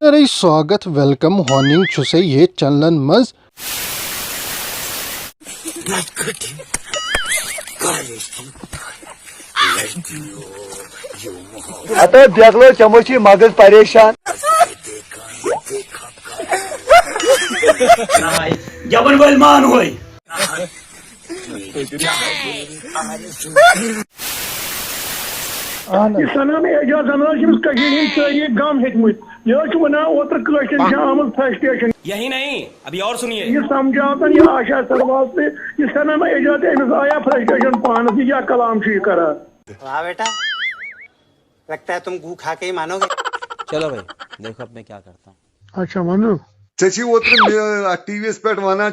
اگر سواگت ویلکم ہوننگ چھُسے یہ چینلن مز اتو دیکھلو چمو چھ مغز پریشان جبن ول مان ہوئی سنان اعجاز ساری گم ہیتمت یہ ونان اوتر قشر آمت فرسٹریشن یہی نہیں ابھی اور سنیے یہ سمجھاتا یہ آشا سروال سے یہ سنان اعجاز امس آیا فرسٹریشن پانس یہ کلام یہ کران واہ بیٹا لگتا ہے تم گو کھا کے ہی مانو گے. چلو بھائی دیکھو اب میں کیا کرتا ہوں. اچھا ونو ٹی وی یس پہ ونان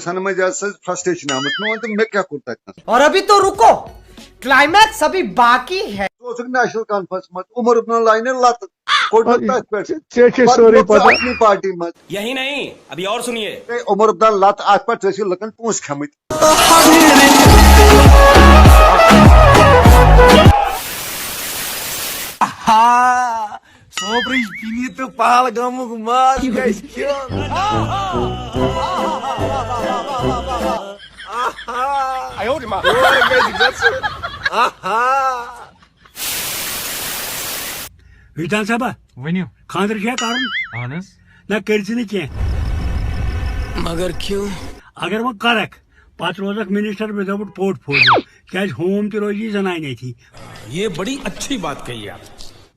سنم اعجاز فرسٹریشن آمت میں کیا کور تک اور ابھی تو رکو کلائمیکس ابھی باقی ہے. نیشنل کانفرنس مت عمر ابن لائن لت سوری پتہ اپنی پارٹی مت یہی نہیں ابھی اور سنیے عمر ابن لت ات پہ لکن پونس کھمت سوبرچ پنی تو پہلگامک ماز گژھِ کھیوٚن. اور گژھِ گژھُن. وجدان صاحبہ ؤنِو خاندر کیا کرن اہن حظ نہ کرزِ نہٕ کینٛہہ مگر کیوں اگر وۄنۍ کرکھ پتہٕ روزکھ منسٹر وداؤٹ پورٹ فولو کیازِ ہوم تہِ روزی زنانہِ اتی یہ بڑی اچھی بات کہی آپ.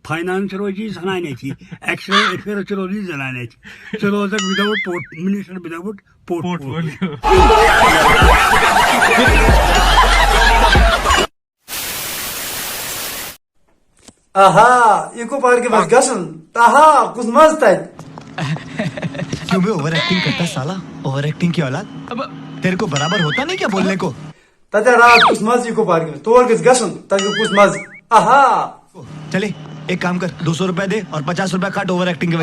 فائنانس روزی زنانہِ اتی ایکسٹرنل افیئرس روزی زنانہِ اتی ژٕ روزکھ without port minister without portfolio. آہا ایکو پارک کے بس گسن تاہا کچھ مز تک کیوں بھی اوور ایکٹنگ کرتا ہے سالا اوور ایکٹنگ کی اولاد اب تیرے کو برابر ہوتا نہیں کیا بولنے کو تتہ رات کچھ مز ایکو پارک میں تور گس گسن تک کچھ مز آہا چلے ایک کام کر 200 روپے دے اور 50 روپے کاٹ اوور ایکٹنگ کے